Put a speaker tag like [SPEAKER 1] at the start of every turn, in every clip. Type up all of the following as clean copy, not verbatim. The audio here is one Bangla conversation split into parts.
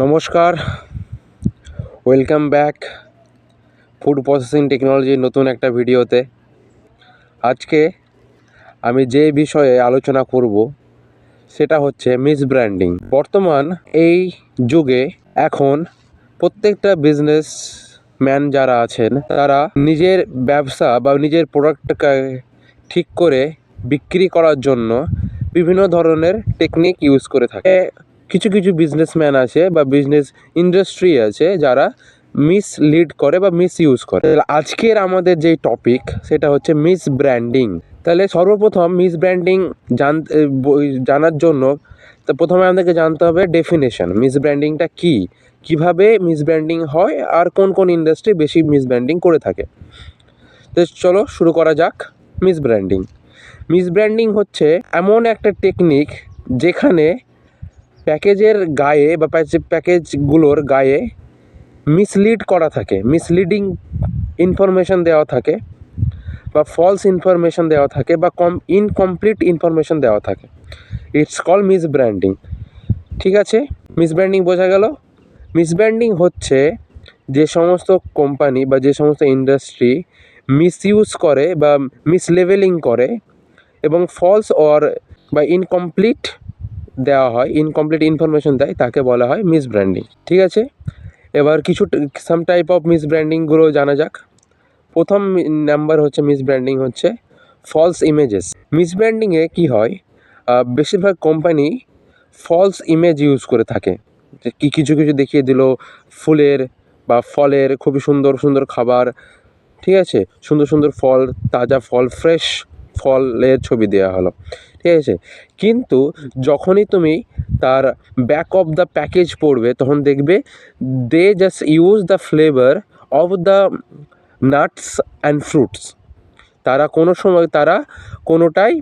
[SPEAKER 1] নমস্কার, ওয়েলকাম ব্যাক ফুড প্রসেসিং টেকনোলজির নতুন একটা ভিডিওতে। আজকে আমি যে বিষয়ে আলোচনা করব সেটা হচ্ছে মিসব্র্যান্ডিং। বর্তমান এই যুগে এখন প্রত্যেকটা বিজনেসম্যান যারা আছেন তারা নিজের ব্যবসা বা নিজের প্রোডাক্টকে ঠিক করে বিক্রি করার জন্য বিভিন্ন ধরনের টেকনিক ইউজ করে থাকে। কিছু কিছু বিজনেসম্যান আছে বা বিজনেস ইন্ডাস্ট্রি আছে যারা মিসলিড করে বা মিসইউজ করে। আজকের আমাদের যে টপিক সেটা হচ্ছে মিসব্র্যান্ডিং। তাহলে সর্বপ্রথম মিসব্র্যান্ডিং জানার জন্য তো প্রথমে আমাদেরকে জানতে হবে ডেফিনেশন। মিসব্র্যান্ডিংটা কী, কীভাবে মিসব্র্যান্ডিং হয় আর কোন কোন ইন্ডাস্ট্রি বেশি মিসব্র্যান্ডিং করে থাকে। তো চলো শুরু করা যাক। মিসব্র্যান্ডিং হচ্ছে এমন একটা টেকনিক যেখানে প্যাকেজের গায়ে বা প্যাকেজগুলোর গায়ে মিসলিড করা থাকে, মিসলিডিং ইনফরমেশন দেওয়া থাকে বা ফলস ইনফরমেশন দেওয়া থাকে বা ইনকমপ্লিট ইনফরমেশন দেওয়া থাকে। It's call misbranding. ঠিক আছে, মিসব্র্যান্ডিং বোঝা গেল। মিসব্র্যান্ডিং হচ্ছে যে সমস্ত কোম্পানি বা যে সমস্ত ইন্ডাস্ট্রি মিসইউজ করে বা মিসলেভেলিং করে এবং ফলস বা ইনকমপ্লিট দেওয়া হয়, ইনকমপ্লিট ইনফরমেশন দেয়, তাকে বলা হয় মিসব্র্যান্ডিং। ঠিক আছে, এবার কিছু সাম টাইপ অফ মিসব্র্যান্ডিংগুলো জানা যাক। প্রথম নাম্বার হচ্ছে মিসব্র্যান্ডিং হচ্ছে ফলস ইমেজেস। মিসব্র্যান্ডিংয়ে কী হয়, বেশিরভাগ কোম্পানি ফলস ইমেজ ইউজ করে থাকে। কিছু দেখিয়ে দিল ফুলের বা ফলের খুবই সুন্দর সুন্দর খাবার, ঠিক আছে, সুন্দর সুন্দর ফল, তাজা ফল, ফ্রেশ ফলের ছবি দেওয়া হলো, ঠিক আছে। কিন্তু যখনই তুমি তার ব্যাক অফ দ্য প্যাকেজ পড়বে তখন দেখবে they just use the flavour of the nuts and fruits. তারা কোনোটাই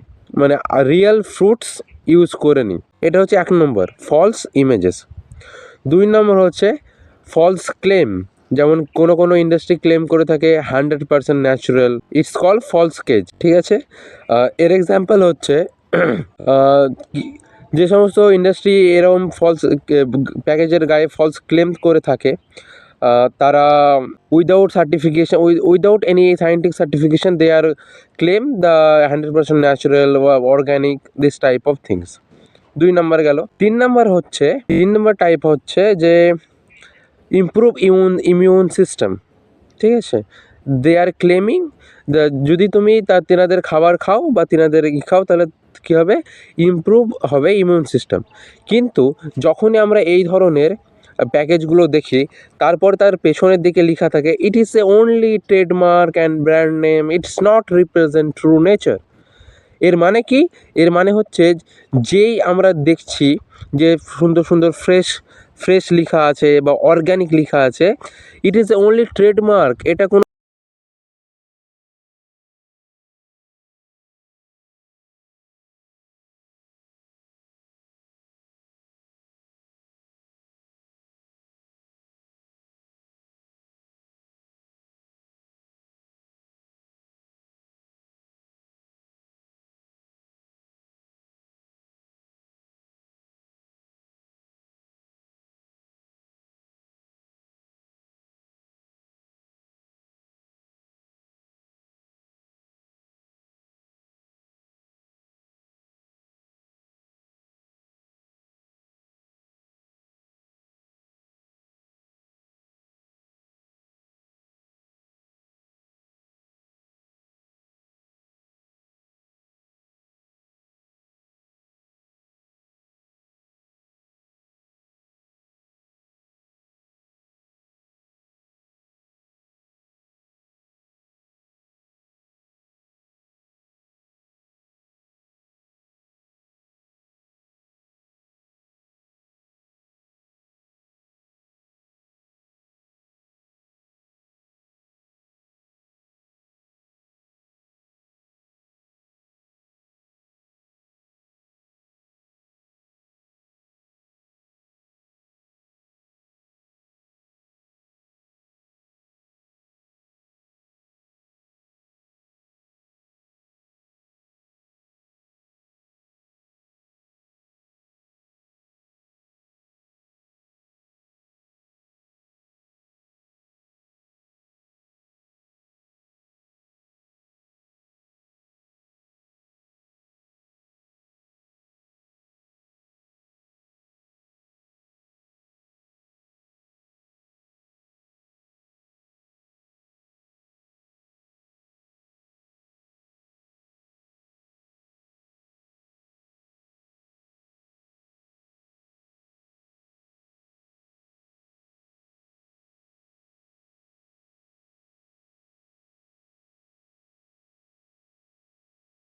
[SPEAKER 1] মানে রিয়েল ফ্রুটস ইউজ করেনি। এটা হচ্ছে এক নম্বর, ফলস ইমেজেস। দুই নম্বর হচ্ছে ফলস ক্লেম। যেমন কোনো ইন্ডাস্ট্রি ক্লেম করে থাকে 100% natural, it's call false cage. ঠিক আছে, এর এক্সাম্পল হচ্ছে যে সমস্ত ইন্ডাস্ট্রি এরকম ফলস প্যাকেজের গায়ে ফলস ক্লেম করে থাকে, তারা without any scientific certification they are claim the 100% natural organic this type of things. দুই নম্বর গেল। তিন নম্বর টাইপ হচ্ছে যে ইমপ্রুভ ইমিউন সিস্টেম। ঠিক আছে, দে আর ক্লেমিং যদি তুমি তেনাদের খাবার খাও বা তেনাদের খাও তাহলে কী হবে, ইমপ্রুভ হবে ইমিউন সিস্টেম। কিন্তু যখনই আমরা এই ধরনের প্যাকেজগুলো দেখি তারপর তার পেছনের দিকে লেখা থাকে it is A only trademark and brand name, it's not represent true nature. এর মানে কি? এর মানে হচ্ছে যেই আমরা দেখছি যে সুন্দর সুন্দর ফ্রেশ লেখা আছে বা অর্গ্যানিক লেখা আছে, ইট ইজ অনলি ট্রেডমার্ক, এটা কোনো